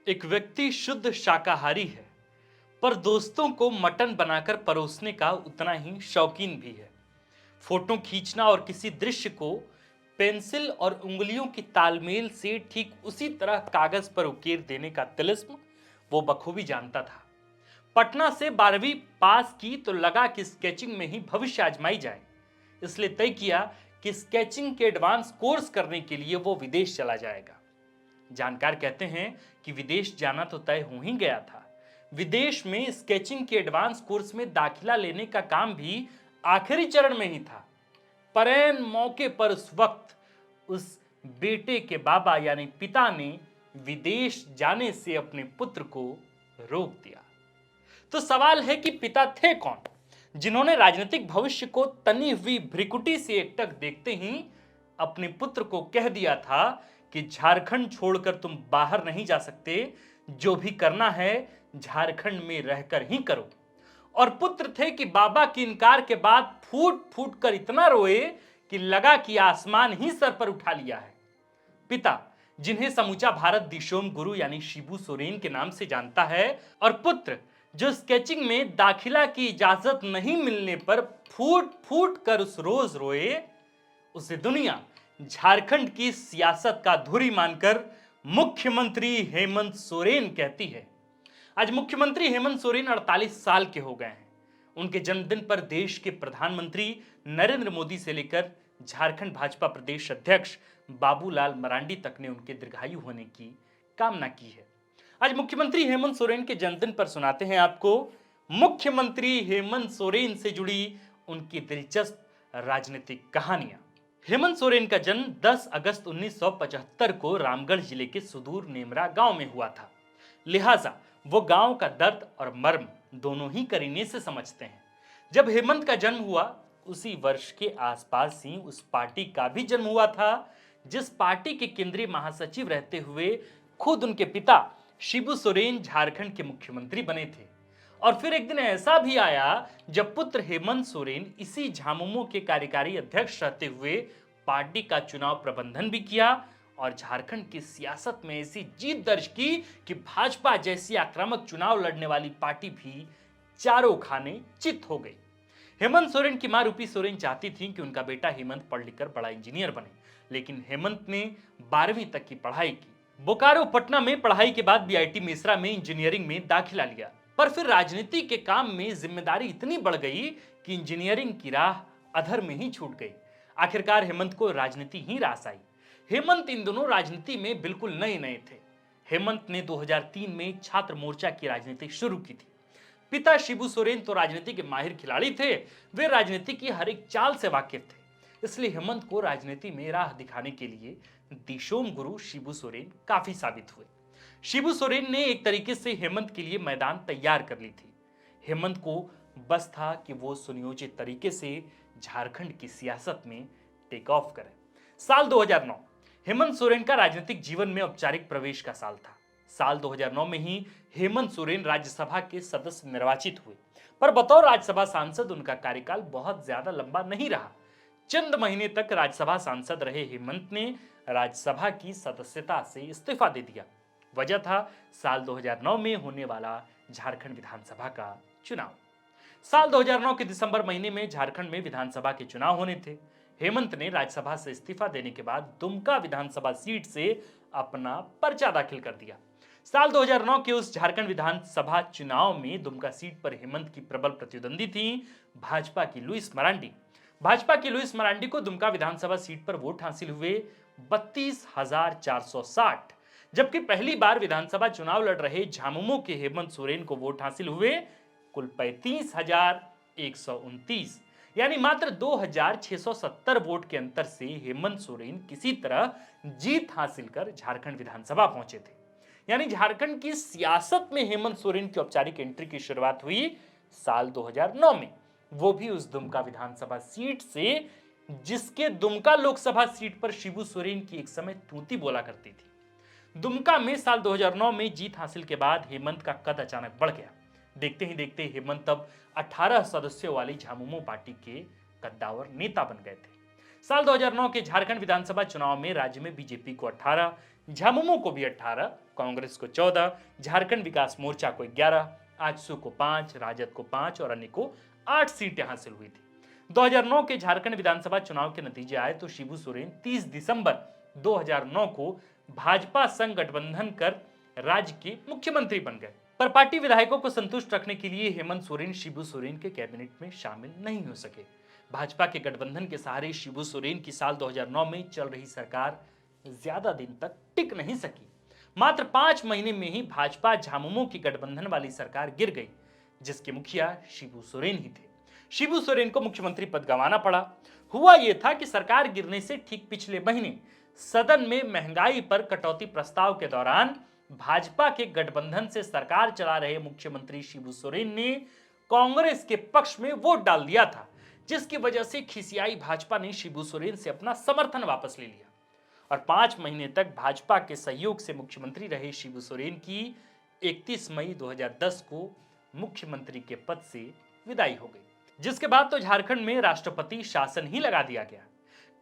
एक व्यक्ति शुद्ध शाकाहारी है, पर दोस्तों को मटन बनाकर परोसने का उतना ही शौकीन भी है। फोटो खींचना और किसी दृश्य को पेंसिल और उंगलियों की तालमेल से ठीक उसी तरह कागज पर उकेर देने का तिलिस्म वो बखूबी जानता था। पटना से 12वीं पास की तो लगा कि स्केचिंग में ही भविष्य आजमाई जाए। इसलिए तय किया कि स्केचिंग के एडवांस कोर्स करने के लिए वो विदेश चला जाएगा। जानकार कहते हैं कि विदेश जाना तो तय हो ही गया था। विदेश में स्केचिंग के एडवांस कोर्स में दाखिला लेने का काम भी आखिरी चरण में ही था। पर ऐन मौके पर उस वक्त उस बेटे के बाबा यानी पिता ने विदेश जाने से अपने पुत्र को रोक दिया। तो सवाल है कि पिता थे कौन, जिन्होंने राजनीतिक भविष्य को तनी हुई भ्रिकुटी से एकटक देखते ही अपने पुत्र को कह दिया था कि झारखंड छोड़कर तुम बाहर नहीं जा सकते, जो भी करना है झारखंड में रहकर ही करो। और पुत्र थे कि बाबा के इनकार के बाद फूट फूट कर इतना रोए कि लगा कि आसमान ही सर पर उठा लिया है। पिता, जिन्हें समूचा भारत दिशोम गुरु यानी शिबू सोरेन के नाम से जानता है, और पुत्र जो स्केचिंग में दाखिला की इजाजत नहीं मिलने पर फूट फूट कर उस रोज रोए, उसे दुनिया झारखंड की सियासत का धुरी मानकर मुख्यमंत्री हेमंत सोरेन कहती है। आज मुख्यमंत्री हेमंत सोरेन 48 साल के हो गए हैं। उनके जन्मदिन पर देश के प्रधानमंत्री नरेंद्र मोदी से लेकर झारखंड भाजपा प्रदेश अध्यक्ष बाबूलाल मरांडी तक ने उनके दीर्घायु होने की कामना की है। आज मुख्यमंत्री हेमंत सोरेन के जन्मदिन पर सुनाते हैं आपको मुख्यमंत्री हेमंत सोरेन से जुड़ी उनकी दिलचस्प राजनीतिक कहानियां। हेमंत सोरेन का जन्म 10 अगस्त 1975 को रामगढ़ जिले के सुदूर नेमरा गांव में हुआ था। लिहाजा वो गांव का दर्द और मर्म दोनों ही करीने से समझते हैं। जब हेमंत का जन्म हुआ, उसी वर्ष के आसपास ही उस पार्टी का भी जन्म हुआ था जिस पार्टी के केंद्रीय महासचिव रहते हुए खुद उनके पिता शिबू सोरेन झारखंड के मुख्यमंत्री बने थे। और फिर एक दिन ऐसा भी आया जब पुत्र हेमंत सोरेन इसी झामुमो के कार्यकारी अध्यक्ष रहते हुए पार्टी का चुनाव प्रबंधन भी किया और झारखंड की सियासत में ऐसी जीत दर्ज की कि भाजपा जैसी आक्रामक चुनाव लड़ने वाली पार्टी भी चारों खाने चित हो गई। हेमंत सोरेन की मां रूपी सोरेन चाहती थी कि उनका बेटा हेमंत पढ़ लिखकर बड़ा इंजीनियर बने, लेकिन हेमंत ने 12वीं तक की पढ़ाई की। बोकारो पटना में पढ़ाई के बाद बीआईटी मेसरा में इंजीनियरिंग में दाखिला लिया, पर फिर राजनीति के काम में जिम्मेदारी इतनी बढ़ गई कि इंजीनियरिंग की राह अधर में ही छूट गई। आखिरकार हेमंत को राजनीति ही रास आई। हेमंत इन दोनों राजनीति में बिल्कुल नए नए थे। हेमंत ने 2003 में छात्र मोर्चा की राजनीति शुरू की थी। पिता शिबू सोरेन तो राजनीति के माहिर खिलाड़ी थे, वे राजनीति की हर एक चाल से वाकिफ थे। इसलिए हेमंत को राजनीति में राह दिखाने के लिए दिशोम गुरु शिबू सोरेन काफी साबित हुए। शिबू सोरेन ने एक तरीके से हेमंत के लिए मैदान तैयार कर ली थी। हेमंत को बस था कि वो सुनियोजित तरीके से झारखंड की सियासत में टेक ऑफ करें। साल 2009 हेमंत सोरेन का राजनीतिक जीवन में औपचारिक प्रवेश का साल था। साल 2009 में ही हेमंत सोरेन राज्यसभा के सदस्य निर्वाचित हुए, पर बतौर राज्यसभा सांसद उनका कार्यकाल बहुत ज्यादा लंबा नहीं रहा। चंद महीने तक राज्यसभा सांसद रहे हेमंत ने राज्यसभा की सदस्यता से इस्तीफा दे दिया। वजह था साल 2009 में होने वाला झारखंड विधानसभा का चुनाव। साल 2009 के दिसंबर महीने में झारखंड में विधानसभा के चुनाव होने थे। हेमंत ने राज्यसभा से इस्तीफा देने के बाद दुमका विधानसभा सीट से अपना पर्चा दाखिल कर दिया। साल 2009 के उस झारखंड विधानसभा चुनाव में दुमका सीट पर हेमंत की प्रबल प्रतिद्वंदी थी भाजपा की लुइस मरांडी। भाजपा की लुइस मरांडी को दुमका विधानसभा सीट पर वोट हासिल हुए 32,460, जबकि पहली बार विधानसभा चुनाव लड़ रहे झामुमो के हेमंत सोरेन को वोट हासिल हुए कुल 35,129, यानी मात्र 2,670 वोट के अंतर से हेमंत सोरेन किसी तरह जीत हासिल कर झारखंड विधानसभा पहुंचे थे। यानी झारखंड की सियासत में हेमंत सोरेन की औपचारिक एंट्री की शुरुआत हुई साल 2009 में, वो भी उस दुमका विधानसभा सीट से जिसके दुमका लोकसभा सीट पर शिबू सोरेन की एक समय तूती बोला करती थी। दुमका में साल 2009 में जीत हासिल के बाद हेमंत का कद अचानक बढ़ गया। देखते ही देखते हेमंत अब 18 सदस्यों वाली झामुमो पार्टी के कद्दावर नेता बन गए थे। साल 2009 के झारखंड विधानसभा चुनाव में राज्य में बीजेपी को 18, झामुमो को भी 18, कांग्रेस को 14, झारखंड विकास मोर्चा को 11, आजसू को 5, राजद को 5 और अन्य को 8 सीटें हासिल हुई थी। 2009 के झारखंड विधानसभा चुनाव के नतीजे आए तो शिबू सोरेन 30 दिसंबर 2009 को भाजपा संग गठबंधन कर राज्य के मुख्यमंत्री बन गए। पर पार्टी विधायकों को संतुष्ट रखने के लिए हेमंत सोरेन शिबू सोरेन के कैबिनेट में शामिल नहीं हो सके। भाजपा के गठबंधन के सहारे शिबू सोरेन की साल 2009 में चल रही सरकार ज्यादा दिन तक टिक नहीं सकी। मात्र 5 महीने में ही भाजपा झामुमो की गठबंधन वाली सरकार गिर गई, जिसके मुखिया शिबू सोरेन ही थे। शिबू सोरेन को मुख्यमंत्री पद गंवाना पड़ा। हुआ यह था कि सरकार गिरने से ठीक पिछले महीने सदन में महंगाई पर कटौती प्रस्ताव के दौरान भाजपा के गठबंधन से सरकार चला रहे मुख्यमंत्री शिबू सोरेन ने कांग्रेस के पक्ष में वोट डाल दिया था, जिसकी वजह से खिसियाई भाजपा ने शिबू सोरेन से अपना समर्थन वापस ले लिया और 5 महीने तक भाजपा के सहयोग से मुख्यमंत्री रहे शिबू सोरेन की 31 मई 2010 को मुख्यमंत्री के पद से विदाई हो गई। जिसके बाद तो झारखंड में राष्ट्रपति शासन ही लगा दिया गया।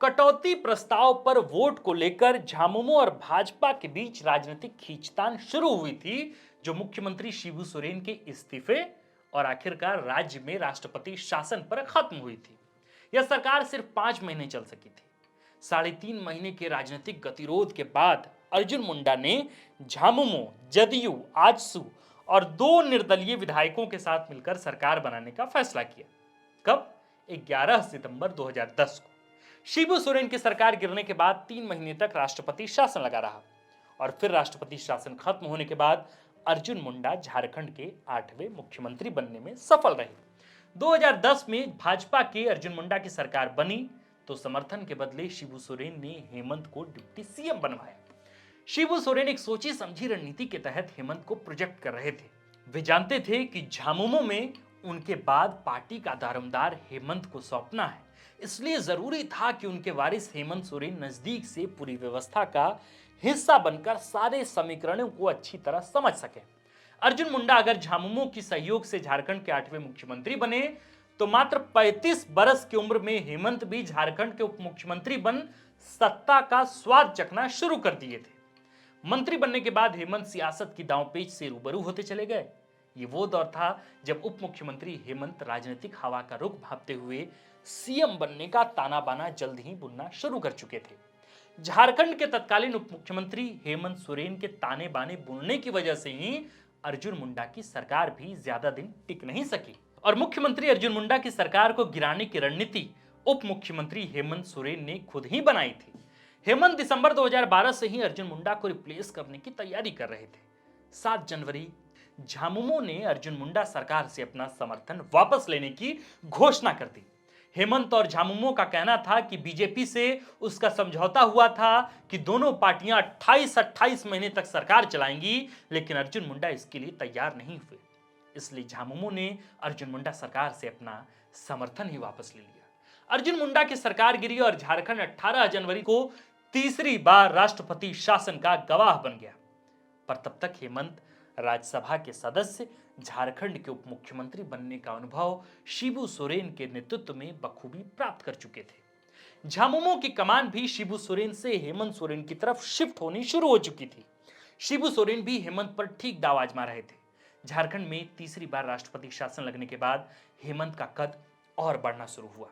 कटौती प्रस्ताव पर वोट को लेकर झामुमो और भाजपा के बीच राजनीतिक खींचतान शुरू हुई थी, जो मुख्यमंत्री शिबू सोरेन के इस्तीफे और आखिरकार राज्य में राष्ट्रपति शासन पर खत्म हुई थी। यह सरकार सिर्फ 5 महीने चल सकी थी। 3.5 महीने के राजनीतिक गतिरोध के बाद अर्जुन मुंडा ने झामुमो, जदयू, आजसू और 2 निर्दलीय विधायकों के साथ मिलकर सरकार बनाने का फैसला किया। कब? 11 सितंबर 2010 को। शिबू सोरेन की सरकार गिरने के बाद 3 महीने तक राष्ट्रपति शासन लगा रहा और फिर राष्ट्रपति शासन खत्म होने के बाद अर्जुन मुंडा झारखंड के 8वें मुख्यमंत्री बनने में सफल रहे। 2010 में भाजपा के अर्जुन मुंडा की सरकार बनी तो समर्थन के बदले शिबू सोरेन ने हेमंत को डिप्टी सीएम बनवाया। शिबू सोरेन एक सोची समझी रणनीति के तहत हेमंत को प्रोजेक्ट कर रहे थे। वे जानते थे कि झामुमो में उनके बाद पार्टी का दारोमदार हेमंत को सौंपना है, इसलिए जरूरी था कि उनके वारिस हेमंत सोरेन नजदीक से पूरी व्यवस्था का हिस्सा बनकर सारे समीकरणों को अच्छी तरह समझ सके। अर्जुन मुंडा अगर झामुमो की सहयोग से झारखंड के 8वें मुख्यमंत्री बने तो मात्र 35 बरस की उम्र में हेमंत भी झारखंड के उप मुख्यमंत्री बन सत्ता का स्वाद चखना शुरू कर दिए थे। मंत्री बनने के बाद हेमंत सियासत की दांवपेच से रूबरू होते चले गए। ये वो दौर था जब उप मुख्यमंत्री हेमंत राजनीतिक हवा का रुख भांपते हुए सीएम बनने का ताना बाना जल्द ही बुनना शुरू कर चुके थे। झारखंड के तत्कालीन उप मुख्यमंत्री हेमंत सोरेन के ताने बाने बुनने की वजह से ही अर्जुन मुंडा की सरकार भी ज्यादा दिन टिक नहीं सकी और मुख्यमंत्री अर्जुन मुंडा की सरकार को गिराने की रणनीति उप मुख्यमंत्री हेमंत सोरेन ने खुद ही बनाई थी। हेमंत दिसंबर 2012 से ही अर्जुन मुंडा को रिप्लेस करने की तैयारी कर रहे थे। 7 जनवरी झामुमो ने अर्जुन मुंडा सरकार से अपना समर्थन वापस लेने की घोषणा कर दी। हेमंत और झामुमो का कहना था कि बीजेपी से उसका समझौता हुआ था कि दोनों पार्टियां 28 महीने तक सरकार चलाएंगी, लेकिन अर्जुन मुंडा इसके लिए तैयार नहीं हुए। इसलिए झामुमो ने अर्जुन मुंडा सरकार से अपना समर्थन ही वापस ले लिया। अर्जुन मुंडा की सरकार गिरी और झारखंड 18 जनवरी को तीसरी बार राष्ट्रपति शासन का गवाह बन गया। पर तब तक हेमंत राज्यसभा के सदस्य, झारखंड के उप मुख्यमंत्री बनने का अनुभव शिबू सोरेन के नेतृत्व में बखूबी प्राप्त कर चुके थे। झामुमो की कमान भी शिबू सोरेन से हेमंत सोरेन की तरफ शिफ्ट होनी शुरू हो चुकी थी। शिबू सोरेन भी हेमंत पर ठीक दाव आजमा रहे थे। झारखंड में तीसरी बार राष्ट्रपति शासन लगने के बाद हेमंत का कद और बढ़ना शुरू हुआ।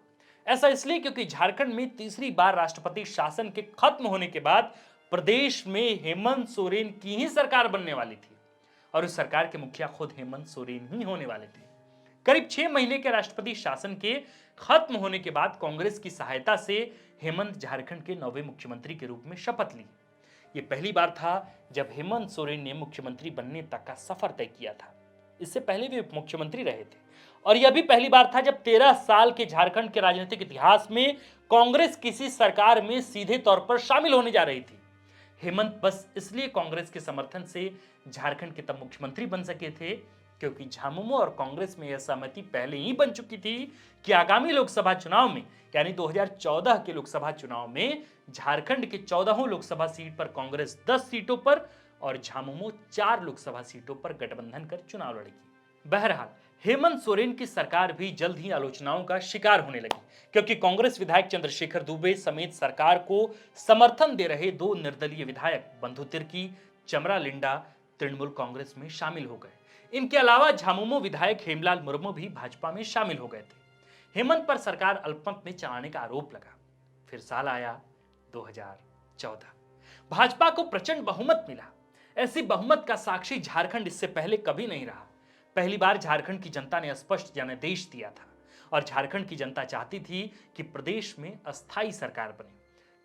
ऐसा इसलिए क्योंकि झारखंड में तीसरी बार राष्ट्रपति शासन के खत्म होने के बाद प्रदेश में हेमंत सोरेन की ही सरकार बनने वाली थी और उस सरकार के मुखिया खुद हेमंत सोरेन ही होने वाले थे। करीब 6 महीने के राष्ट्रपति शासन के खत्म होने के बाद कांग्रेस की सहायता से हेमंत झारखंड के 9वें मुख्यमंत्री के रूप में शपथ ली। ये पहली बार था जब हेमंत सोरेन ने मुख्यमंत्री बनने तक का सफर तय किया था। इससे पहले वे उप मुख्यमंत्री रहे थे और यह भी पहली बार था जब 13 साल के झारखंड के राजनीतिक इतिहास में कांग्रेस किसी सरकार में सीधे तौर पर शामिल होने जा रही थी। हेमंत बस इसलिए कांग्रेस के समर्थन से झारखंड के तब मुख्यमंत्री बन सके थे क्योंकि झामुमो और कांग्रेस में यह सहमति पहले ही बन चुकी थी कि आगामी लोकसभा चुनाव में यानी 2014 के लोकसभा चुनाव में झारखंड के 14 लोकसभा सीट पर कांग्रेस 10 सीटों पर और झामुमो 4 लोकसभा सीटों पर गठबंधन कर चुनाव लड़ेगी। बहरहाल हेमंत सोरेन की सरकार भी जल्द ही आलोचनाओं का शिकार होने लगी, क्योंकि कांग्रेस विधायक चंद्रशेखर दुबे समेत सरकार को समर्थन दे रहे 2 निर्दलीय विधायक बंधु तिर्की, चमरा लिंडा तृणमूल कांग्रेस में शामिल हो गए। इनके अलावा झामुमो विधायक हेमलाल मुर्मू भी भाजपा में शामिल हो गए थे। हेमंत पर सरकार अल्पमत में चलाने का आरोप लगा। फिर साल आया 2014। भाजपा को प्रचंड बहुमत मिला। ऐसी बहुमत का साक्षी झारखंड इससे पहले कभी नहीं रहा। पहली बार झारखंड की जनता ने स्पष्ट जनादेश दिया था और झारखंड की जनता चाहती थी कि प्रदेश में अस्थायी सरकार बने।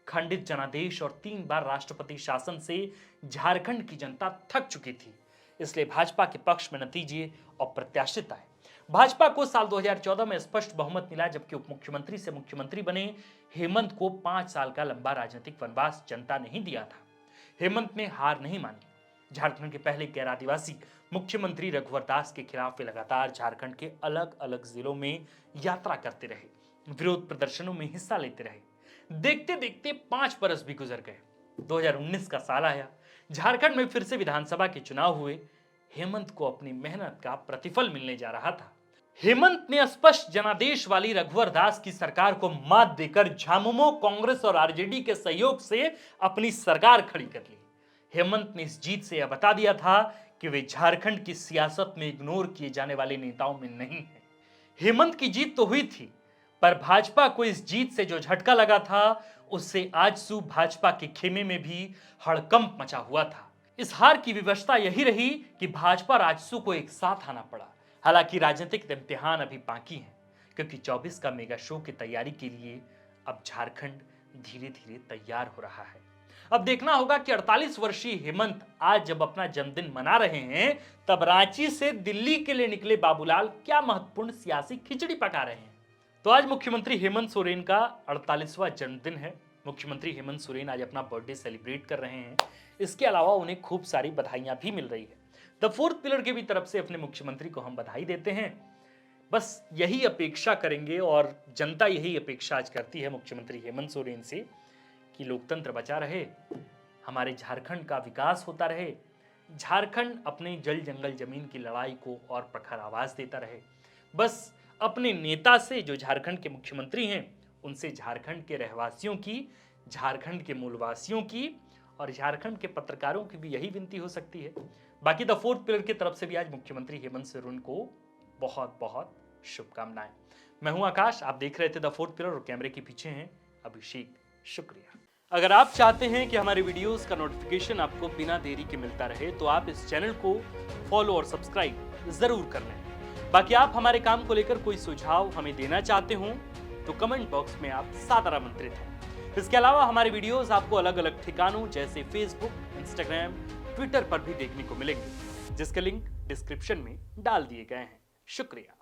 खंडित जनादेश और 3 बार राष्ट्रपति शासन से झारखंड की जनता थक चुकी थी, इसलिए भाजपा के पक्ष में नतीजे अप्रत्याशित आए। भाजपा को साल 2014 में स्पष्ट बहुमत मिला, जबकि उप मुख्यमंत्री से मुख्यमंत्री बने हेमंत को 5 साल का लंबा राजनीतिक वनवास जनता ने ही दिया था। हेमंत ने हार नहीं मानी। झारखंड के पहले गैर आदिवासी मुख्यमंत्री रघुवर दास के खिलाफ वे लगातार झारखंड के अलग अलग जिलों में यात्रा करते रहे, विरोध प्रदर्शनों में हिस्सा लेते रहे। देखते देखते 5 बरस भी गुजर गए। 2019 का साल आया। झारखंड में फिर से विधानसभा के चुनाव हुए। हेमंत को अपनी मेहनत का प्रतिफल मिलने जा रहा था। हेमंत ने स्पष्ट जनादेश वाली रघुवर दास की सरकार को मात देकर झामुमो, कांग्रेस और आरजेडी के सहयोग से अपनी सरकार खड़ी कर ली। हेमंत ने इस जीत से यह बता दिया था कि वे झारखंड की सियासत में इग्नोर किए जाने वाले नेताओं में नहीं हैं। हेमंत की जीत तो हुई थी, पर भाजपा को इस जीत से जो झटका लगा था, उससे आजसू भाजपा के खेमे में भी हड़कंप मचा हुआ था। इस हार की विवशता यही रही कि भाजपा और आजसू को एक साथ आना पड़ा। हालांकि राजनीतिक इम्तिहान अभी बाकी है, क्योंकि 24 का मेगा शो की तैयारी के लिए अब झारखंड धीरे धीरे तैयार हो रहा है। अब देखना होगा कि 48 वर्षीय हेमंत आज जब अपना जन्मदिन मना रहे हैं, तब रांची से दिल्ली के लिए निकले बाबूलाल क्या महत्वपूर्ण सियासी खिचड़ी पका रहे हैं। तो आज मुख्यमंत्री हेमंत सोरेन का 48वां जन्मदिन है। मुख्यमंत्री हेमंत सोरेन आज अपना बर्थडे सेलिब्रेट कर रहे हैं। इसके अलावा उन्हें खूब सारी बधाइयां भी मिल रही है। द फोर्थ पिलर के भी तरफ से अपने मुख्यमंत्री को हम बधाई देते हैं। बस यही अपेक्षा करेंगे और जनता यही अपेक्षा आज करती है मुख्यमंत्री हेमंत सोरेन से कि लोकतंत्र बचा रहे, हमारे झारखंड का विकास होता रहे, झारखंड अपने जल जंगल जमीन की लड़ाई को और प्रखर आवाज देता रहे। बस अपने नेता से, जो झारखंड के मुख्यमंत्री हैं, उनसे झारखंड के रहवासियों की, झारखंड के मूलवासियों की और झारखंड के पत्रकारों की भी यही विनती हो सकती है। बाकी द फोर्थ पिलर की तरफ से भी आज मुख्यमंत्री हेमंत सोरेन को बहुत बहुत शुभकामनाएं। मैं हूं आकाश, आप देख रहे थे द फोर्थ पिलर और कैमरे के पीछे हैं अभिषेक। शुक्रिया। अगर आप चाहते हैं कि हमारे वीडियोस का नोटिफिकेशन आपको बिना देरी के मिलता रहे, तो आप इस चैनल को फॉलो और सब्सक्राइब जरूर कर लें। बाकी आप हमारे काम को लेकर कोई सुझाव हमें देना चाहते हो तो कमेंट बॉक्स में आप सादर आमंत्रित हैं। इसके अलावा हमारे वीडियोस आपको अलग अलग ठिकानों जैसे फेसबुक, इंस्टाग्राम, ट्विटर पर भी देखने को मिलेंगे, जिसके लिंक डिस्क्रिप्शन में डाल दिए गए हैं। शुक्रिया।